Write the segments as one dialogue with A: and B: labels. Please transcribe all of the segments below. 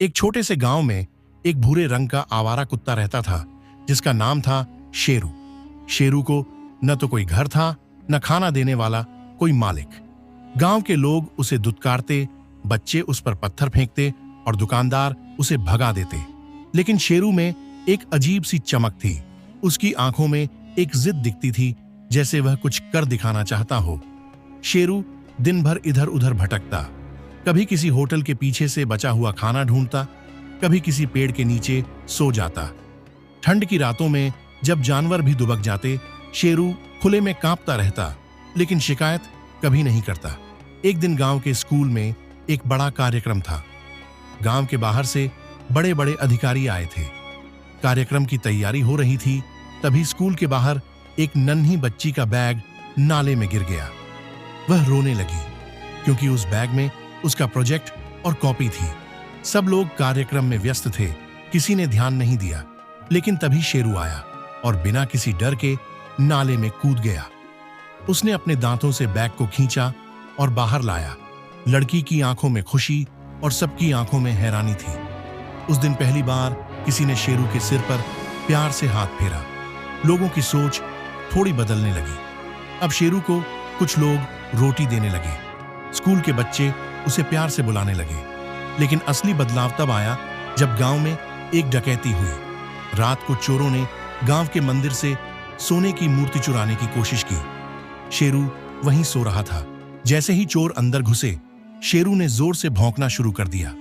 A: एक छोटे से गांव में एक भूरे रंग का आवारा कुत्ता रहता था जिसका नाम था शेरू। शेरू को न तो कोई घर था न खाना देने वाला कोई मालिक। गांव के लोग उसे दुत्कारते, बच्चे उस पर पत्थर फेंकते और दुकानदार उसे भगा देते। लेकिन शेरू में एक अजीब सी चमक थी। उसकी आंखों में एक जिद दिखती थी, जैसे वह कुछ कर दिखाना चाहता हो। शेरू दिन भर इधर उधर भटकता, कभी किसी होटल के पीछे से बचा हुआ खाना ढूंढता, कभी किसी पेड़ के नीचे सो जाता। ठंड की रातों में जब जानवर भी दुबक जाते, शेरू खुले में कांपता रहता, लेकिन शिकायत कभी नहीं करता। एक दिन गांव के स्कूल में एक बड़ा कार्यक्रम था। गांव के बाहर से बड़े बड़े अधिकारी आए थे। कार्यक्रम की तैयारी हो रही थी, तभी स्कूल के बाहर एक नन्ही बच्ची का बैग नाले में गिर गया। वह रोने लगी क्योंकि उस बैग में उसका प्रोजेक्ट और कॉपी थी। सब लोग कार्यक्रम में व्यस्त थे, किसी ने ध्यान नहीं दिया। लेकिन तभी शेरू आया और बिना किसी डर के नाले में कूद गया। उसने अपने दांतों से बैग को खींचा और बाहर लाया। लड़की की आंखों में खुशी और सबकी आंखों में हैरानी थी। उस दिन पहली बार किसी ने शेरू के सिर पर प्यार से हाथ फेरा। लोगों की सोच थोड़ी बदलने लगी। अब शेरू को कुछ लोग रोटी देने लगे, स्कूल के बच्चे उसे प्यार से बुलाने लगे। लेकिन असली बदलाव तब आया जब गांव में एक डकैती हुई। रात को चोरों ने गांव के मंदिर से सोने की मूर्ति चुराने की कोशिश की। शेरू वहीं सो रहा था। जैसे ही चोर अंदर घुसे, शेरू ने जोर से भौंकना शुरू कर दिया।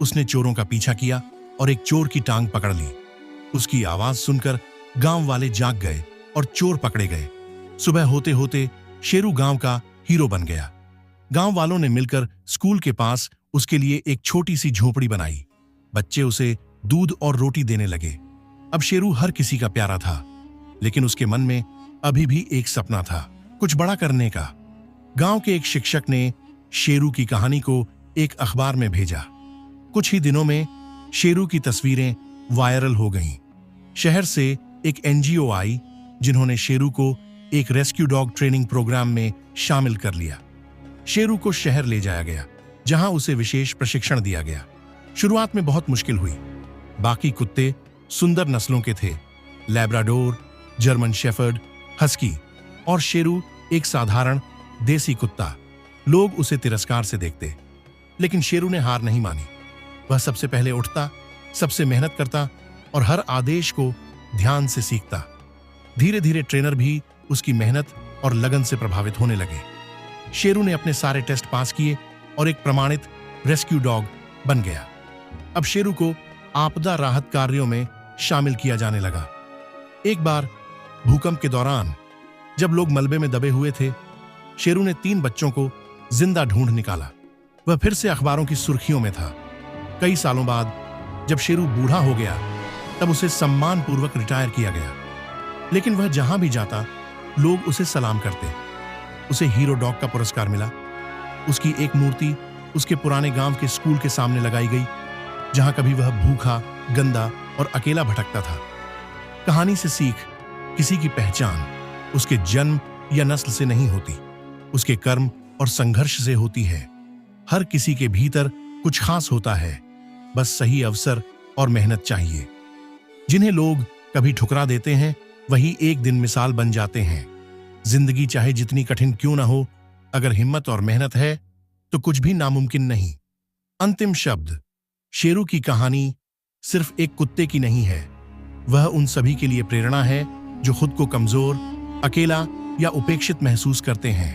A: उसने चोरों का पीछा किया और एक चोर की टांग पकड़ ली। उसकी आवाज सुनकर गांव वाले जाग गए और चोर पकड़े गए। सुबह होते होते शेरू गांव का हीरो बन गया। गांव वालों ने मिलकर स्कूल के पास उसके लिए एक छोटी सी झोपड़ी बनाई। बच्चे उसे दूध और रोटी देने लगे। अब शेरू हर किसी का प्यारा था, लेकिन उसके मन में अभी भी एक सपना था, कुछ बड़ा करने का। गांव के एक शिक्षक ने शेरू की कहानी को एक अखबार में भेजा। कुछ ही दिनों में शेरू की तस्वीरें वायरल हो गईं। शहर से एक एनजीओ आई, जिन्होंने शेरू को एक रेस्क्यू डॉग ट्रेनिंग प्रोग्राम में शामिल कर लिया। शेरू को शहर ले जाया गया, जहां उसे विशेष प्रशिक्षण दिया गया। शुरुआत में बहुत मुश्किल हुई। बाकी कुत्ते सुंदर नस्लों के थे, लैब्राडोर, जर्मन शेफर्ड, हस्की, और शेरू एक साधारण देसी कुत्ता। लोग उसे तिरस्कार से देखते, लेकिन शेरू ने हार नहीं मानी। वह सबसे पहले उठता, सबसे मेहनत करता और हर आदेश को ध्यान से सीखता। धीरे धीरे ट्रेनर भी उसकी मेहनत और लगन से प्रभावित होने लगे। शेरू ने अपने सारे टेस्ट पास किए और एक प्रमाणित रेस्क्यू डॉग बन गया। अब शेरू को आपदा राहत कार्यों में शामिल किया जाने लगा। एक बार भूकंप के दौरान जब लोग मलबे में दबे हुए थे, शेरू ने 3 बच्चों को जिंदा ढूंढ निकाला। वह फिर से अखबारों की सुर्खियों में था। कई सालों बाद जब शेरू बूढ़ा हो गया, तब उसे सम्मानपूर्वक रिटायर किया गया। लेकिन वह जहां भी जाता, लोग उसे सलाम करते। उसे हीरो डॉग का पुरस्कार मिला। उसकी एक मूर्ति उसके पुराने गांव के स्कूल के सामने लगाई गई, जहां कभी वह भूखा, गंदा और अकेला भटकता था। कहानी से सीख, किसी की पहचान उसके जन्म या नस्ल से नहीं होती, उसके कर्म और संघर्ष से होती है। हर किसी के भीतर कुछ खास होता है, बस सही अवसर और मेहनत चाहिए। जिन्हें लोग कभी ठुकरा देते हैं, वही एक दिन मिसाल बन जाते हैं। जिंदगी चाहे जितनी कठिन क्यों ना हो, अगर हिम्मत और मेहनत है तो कुछ भी नामुमकिन नहीं। अंतिम शब्द, शेरू की कहानी सिर्फ एक कुत्ते की नहीं है। वह उन सभी के लिए प्रेरणा है जो खुद को कमजोर, अकेला या उपेक्षित महसूस करते हैं।